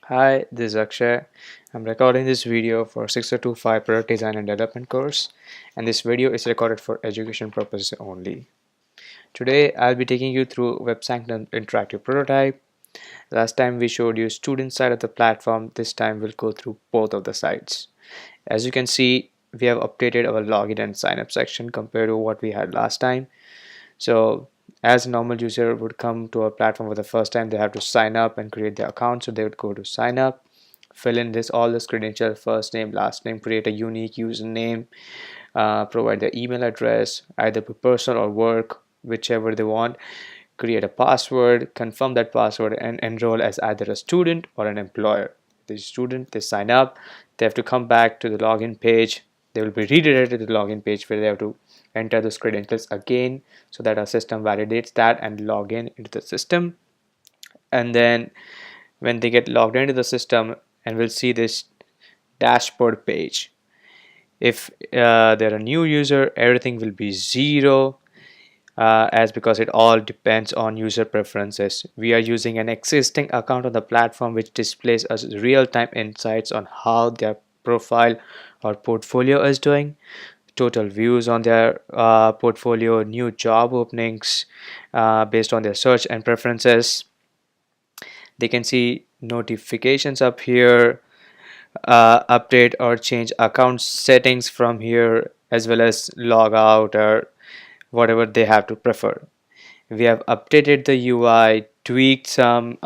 Hi, this is Akshay. I'm recording this video for 6025 Product Design and Development course, and this video is recorded for education purposes only. Today, I'll be taking you through WebSanctum Interactive Prototype. Last time we showed you student side of the platform. This time we'll go through both of the sides. As you can see, we have updated our login and sign up section compared to what we had last time. So as a normal user would come to our platform for the first time, they have to sign up and create their account. So they would go to sign up, fill in all this credentials, first name, last name, create a unique username, provide their email address, either personal or work, whichever they want, create a password, confirm that password, and enroll as either a student or an employer. The student, they sign up, they have to come back to the login page. They will be redirected to the login page where they have to enter those credentials again so that our system validates that and log in into the system. And then when they get logged into the system, and we'll see this dashboard page. If they're a new user, everything will be 0, as because it all depends on user preferences. We are using an existing account on the platform which displays us real-time insights on how their profile or portfolio is doing, total views on their portfolio, new job openings based on their search and preferences. They can see notifications up here, update or change account settings from here, as well as log out or whatever they have to prefer. We have updated the UI, tweaked some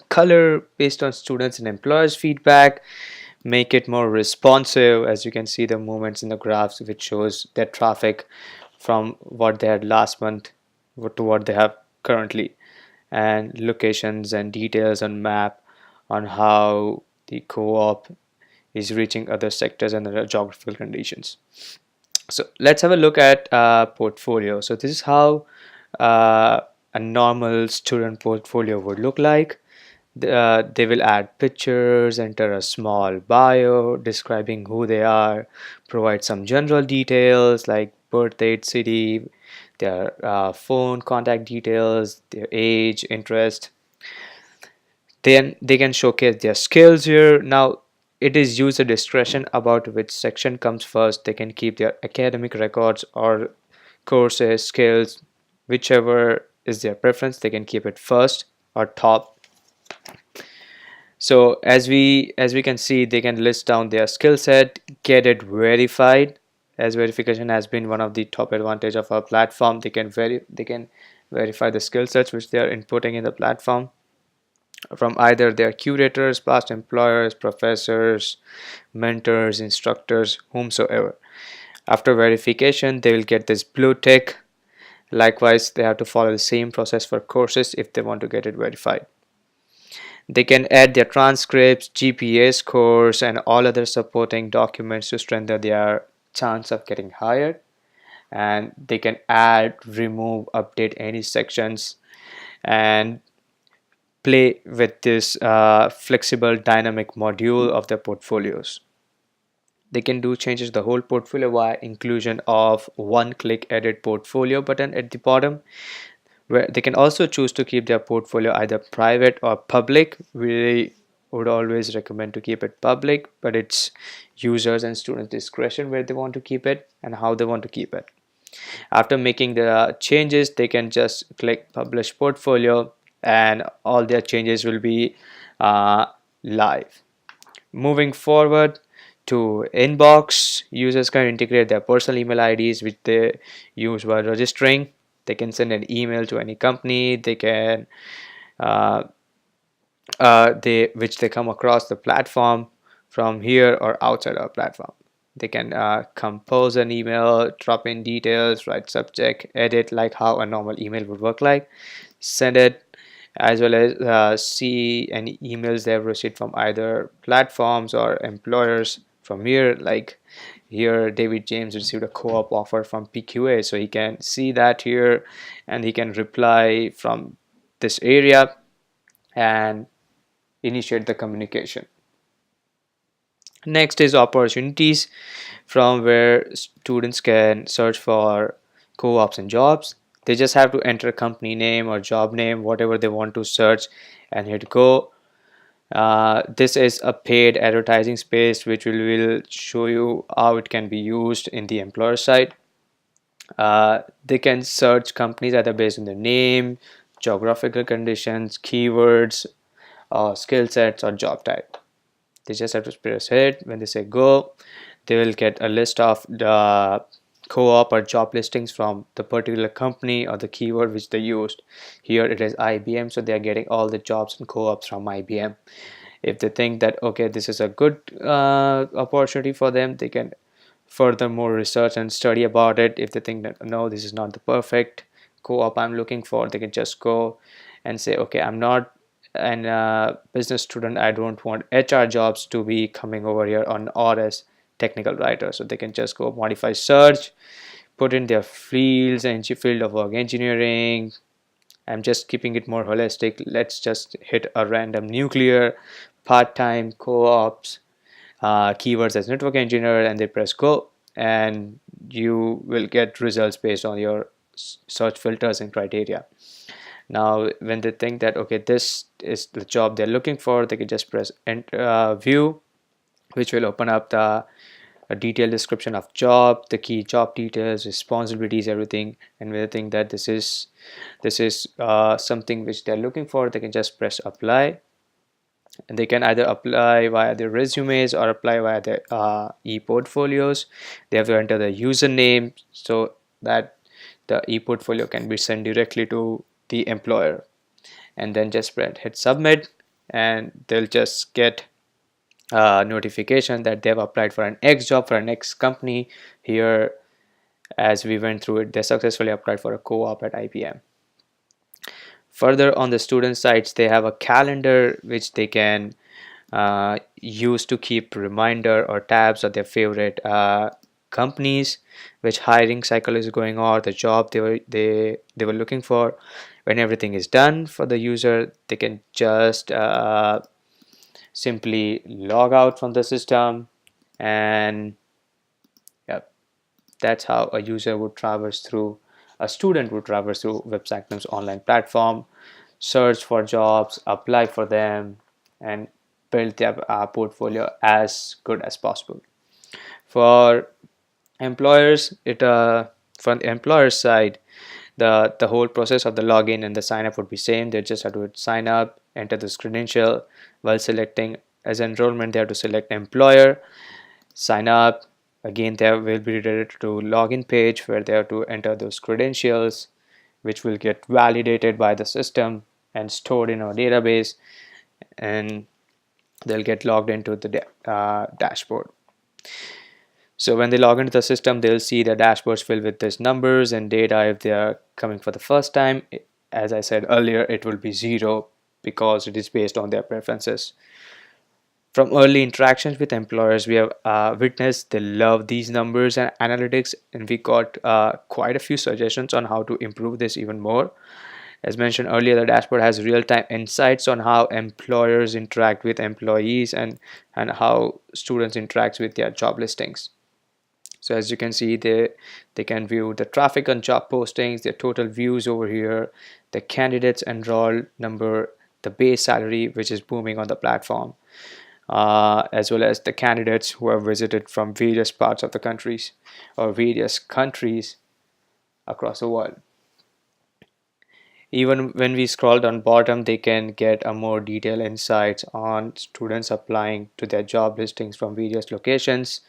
color based on students and employers feedback, make it more responsive. As you can see the movements in the graphs, which shows their traffic from what they had last month to what they have currently, and locations and details on map on how the co-op is reaching other sectors and other geographical conditions. So let's have a look at portfolio. So this is how uh, a normal student portfolio would look like. They will add pictures, enter a small bio describing who they are, provide some general details like birth date, city, their phone contact details, their age, interest. Then they can showcase their skills here. Now it is user discretion about which section comes first. They can keep their academic records or courses, skills, whichever is their preference. They can keep it first or top. So as we can see, they can list down their skill set, get it verified, as verification has been one of the top advantage of our platform. They can verify the skill sets which they are inputting in the platform from either their curators, past employers, professors, mentors, instructors, whomsoever. After verification, they will get this blue tick. Likewise, they have to follow the same process for courses if they want to get it verified. They can add their transcripts, GPA scores, and all other supporting documents to strengthen their chance of getting hired. And they can add, remove, update any sections, and play with this flexible dynamic module of their portfolios. They can do changes to the whole portfolio via inclusion of one-click edit portfolio button at the bottom, where they can also choose to keep their portfolio either private or public. We would always recommend to keep it public, but it's users and students discretion where they want to keep it and how they want to keep it. After making the changes, they can just click publish portfolio and all their changes will be live. Moving forward to inbox, users can integrate their personal email IDs which they use while registering. They can send an email to any company. They can which they come across the platform from here or outside our platform. They can compose an email, drop in details, write subject, edit like how a normal email would work like, send it, as well as see any emails they have received from either platforms or employers from here. Like here, David James received a co-op offer from PQA, so he can see that here and he can reply from this area and initiate the communication. Next is opportunities, from where students can search for co-ops and jobs. They just have to enter company name or job name, whatever they want to search, and hit go. This is a paid advertising space which will show you how it can be used in the employer side. They can search companies either based on their name, geographical conditions, keywords, skill sets, or job type. They just have to press hit. When they say go, they will get a list of the co-op or job listings from the particular company or the keyword which they used. Here it is IBM, so they are getting all the jobs and co-ops from IBM. If they think that okay, this is a good opportunity for them, they can furthermore research and study about it. If they think that no, this is not the perfect co-op I'm looking for, they can just go and say okay, I'm not an business student, I don't want HR jobs to be coming over here on or as technical writer. So they can just go modify search, put in their fields and field of work engineering. I'm just keeping it more holistic. Let's just hit a random nuclear, part-time, co-ops, keywords as network engineer, and they press go, and you will get results based on your search filters and criteria. Now when they think that okay, this is the job they're looking for, they can just press enter, view, which will open up the a detailed description of job, the key job details, responsibilities, everything. And when they think that this is something which they're looking for, they can just press apply, and they can either apply via their resumes or apply via their e-portfolios. They have to enter the username so that the e-portfolio can be sent directly to the employer, and then just hit submit, and they'll just get a notification that they've applied for an X job for an X company. Here, as we went through it, they successfully applied for a co-op at IBM. Further, on the student sites, they have a calendar which they can use to keep reminder or tabs of their favorite companies, which hiring cycle is going on, the job they were looking for. When everything is done for the user, they can just simply log out from the system, and yeah, that's how a user would traverse through, a student would traverse through WebSanctum's online platform, search for jobs, apply for them, and build their portfolio as good as possible. For employers, from the employer side, the whole process of the login and the sign up would be same. They just have to sign up, enter this credential. While selecting as enrollment, they have to select employer, sign up. Again, they will be redirected to login page where they have to enter those credentials, which will get validated by the system and stored in our database, and they'll get logged into the dashboard. So when they log into the system, they'll see the dashboards filled with these numbers and data. If they are coming for the first time, as I said earlier, it will be 0 because it is based on their preferences. From early interactions with employers, we have witnessed they love these numbers and analytics, and we got quite a few suggestions on how to improve this even more. As mentioned earlier, the dashboard has real-time insights on how employers interact with employees and how students interact with their job listings. So as you can see, they can view the traffic on job postings, their total views over here, the candidates enrolled number, the base salary which is booming on the platform, as well as the candidates who have visited from various parts of the countries or various countries across the world. Even when we scroll down bottom, they can get a more detailed insights on students applying to their job listings from various locations,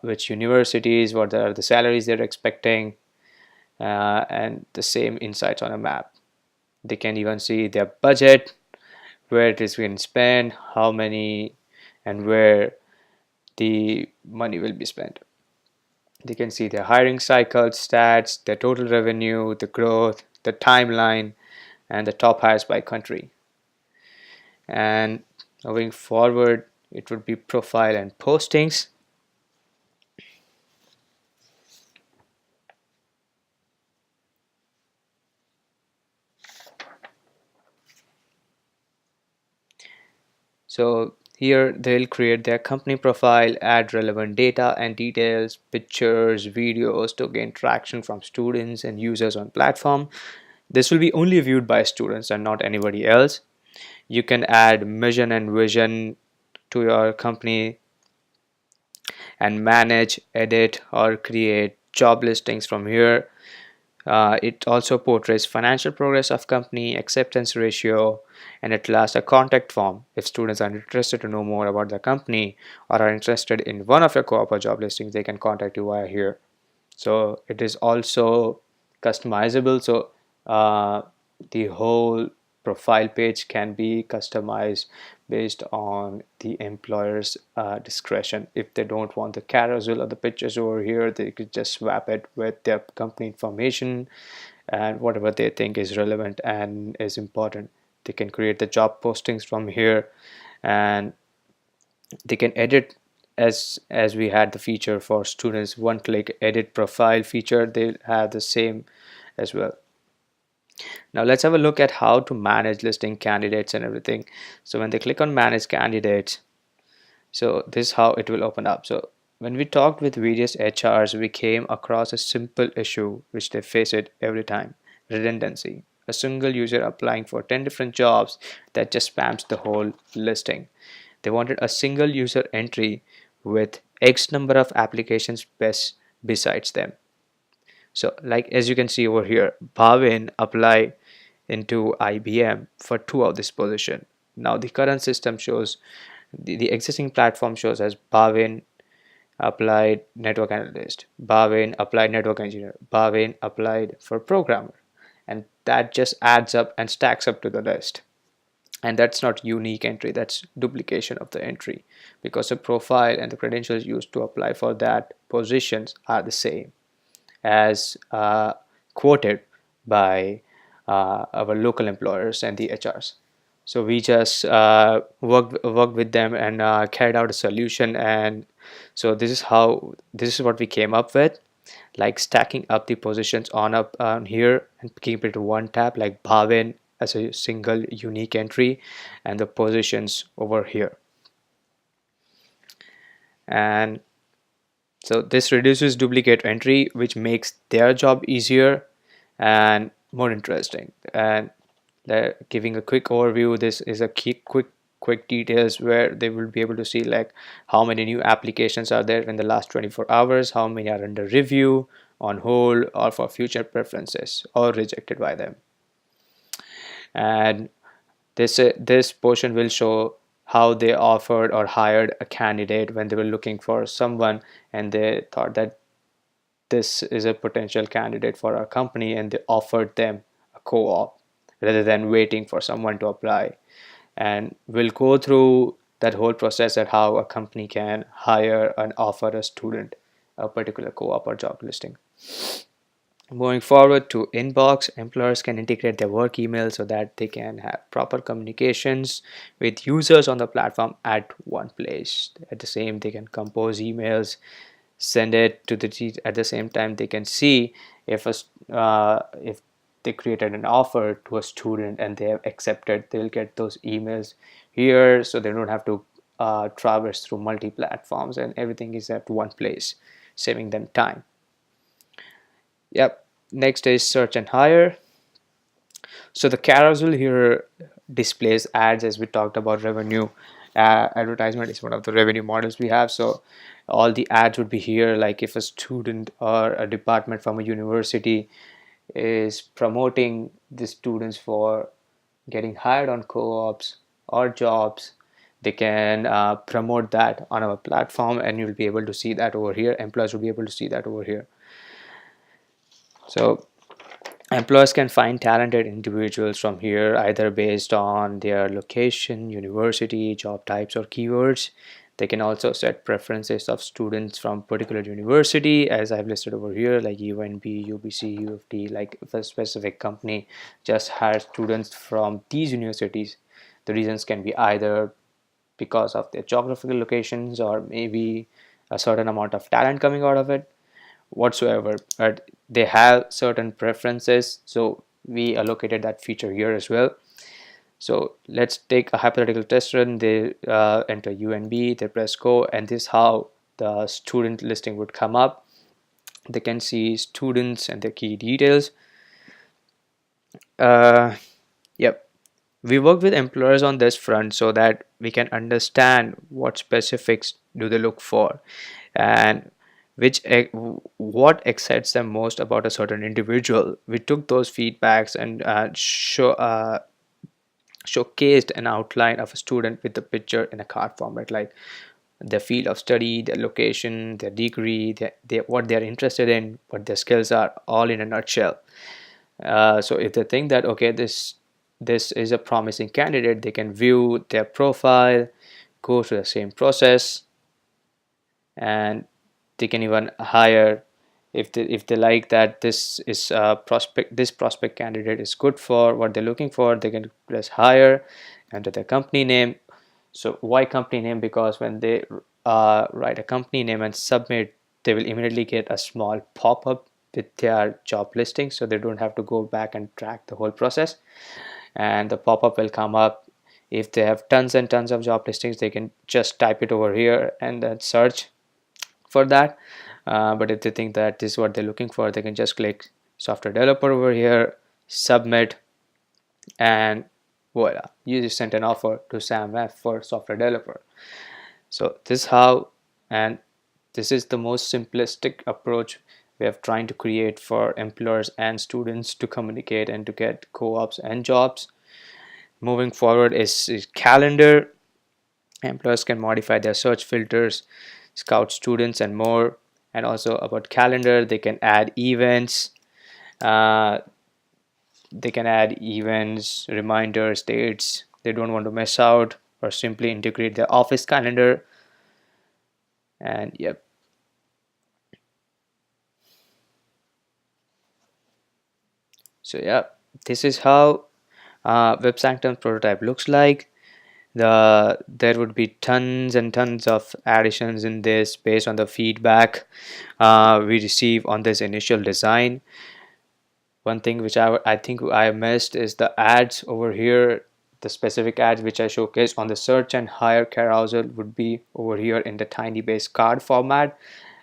which universities, what are the salaries they're expecting, and the same insights on a map. They can even see their budget, where it is being spent, how many, and where the money will be spent. They can see their hiring cycle, stats, their total revenue, the growth, the timeline, and the top hires by country. And moving forward, it would be profile and postings. So here they'll create their company profile, add relevant data and details, pictures, videos to gain traction from students and users on platform. This will be only viewed by students and not anybody else. You can add mission and vision to your company and manage, edit, or create job listings from here. It also portrays financial progress of company, acceptance ratio, and at last a contact form. If students are interested to know more about the company or are interested in one of your co-op or job listings, they can contact you via here. So it is also customizable. So uh, the whole profile page can be customized based on the employer's discretion. If they don't want the carousel or the pictures over here, they could just swap it with their company information and whatever they think is relevant and is important. They can create the job postings from here, and they can edit as we had the feature for students, one click edit profile feature. They have the same as well. Now let's have a look at how to manage listing candidates and everything. So when they click on manage candidates, so this is how it will open up. So when we talked with various HRs, we came across a simple issue which they face it every time: redundancy. A single user applying for 10 different jobs that just spams the whole listing. They wanted a single user entry with X number of applications best besides them. So like as you can see over here, Bhavin apply into IBM for 2 of this position. Now the current system shows, the existing platform shows as Bhavin applied network analyst, Bhavin applied network engineer, Bhavin applied for programmer, and that just adds up and stacks up to the list. And that's not unique entry, that's duplication of the entry, because the profile and the credentials used to apply for that positions are the same as quoted by our local employers and the HRs. So we just worked with them and carried out a solution. And so this is what we came up with, like stacking up the positions on here and keep it one tab, like Bhavin as a single unique entry and the positions over here. And so this reduces duplicate entry, which makes their job easier and more interesting. And giving a quick overview, this is a quick details where they will be able to see like how many new applications are there in the last 24 hours, how many are under review, on hold, or for future preferences or rejected by them. And this portion will show how they offered or hired a candidate when they were looking for someone and they thought that this is a potential candidate for our company, and they offered them a co-op rather than waiting for someone to apply. And we'll go through that whole process at how a company can hire and offer a student a particular co-op or job listing. Moving forward to inbox, employers can integrate their work email so that they can have proper communications with users on the platform at one place. At the same, they can compose emails, send it to the at the same time they can see if they created an offer to a student and they have accepted, they'll get those emails here, so they don't have to traverse through multi platforms, and everything is at one place, saving them time. Yep. Next is search and hire. So the carousel here displays ads, as we talked about revenue. Advertisement is one of the revenue models we have. So all the ads would be here, like if a student or a department from a university is promoting the students for getting hired on co-ops or jobs, they can promote that on our platform, and you'll be able to see that over here. Employers will be able to see that over here. So employers can find talented individuals from here either based on their location, university, job types, or keywords. They can also set preferences of students from particular university, as I've listed over here, like UNB, UBC, UFT. Like if a specific company just hires students from these universities, the reasons can be either because of their geographical locations or maybe a certain amount of talent coming out of it whatsoever, but they have certain preferences, so we allocated that feature here as well. So let's take a hypothetical test run. They enter UNB, they press go, and this is how the student listing would come up. They can see students and their key details. Yep. We work with employers on this front so that we can understand what specifics do they look for, and what excites them most about a certain individual. We took those feedbacks and showcased an outline of a student with the picture in a card format, like their field of study, their location, their degree, what they're interested in, what their skills are, all in a nutshell. So if they think that okay, this is a promising candidate, they can view their profile, go through the same process, and they can even hire if they like that this is a prospect, this prospect candidate is good for what they're looking for, they can press hire, enter their company name. So why company name? Because when they write a company name and submit, they will immediately get a small pop-up with their job listing, so they don't have to go back and track the whole process. And the pop-up will come up. If they have tons and tons of job listings, they can just type it over here and then search for that. But if they think that this is what they're looking for, they can just click software developer over here, submit, and voila, you just sent an offer to Sam F for software developer. So this is how, and this is the most simplistic approach we have trying to create for employers and students to communicate and to get co-ops and jobs. Moving forward is calendar. Employers can modify their search filters, scout students, and more. And also about calendar, they can add events. Uh, they can add events, reminders, dates they don't want to miss out, or simply integrate their office calendar. And yep. So yeah, this is how WebSanctum Prototype looks like. There would be tons and tons of additions in this based on the feedback we receive on this initial design. One thing which I think I missed is the ads over here. The specific ads which I showcased on the search and hire carousel would be over here in the tiny base card format.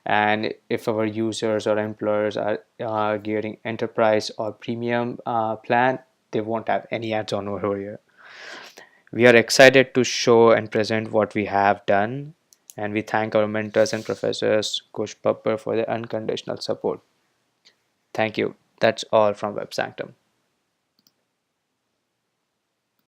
And if our users or employers are getting enterprise or premium plan, they won't have any ads on over here. We are excited to show and present what we have done, and we thank our mentors and professors, Coach Pupper, for their unconditional support. Thank you. That's all from WebSanctum.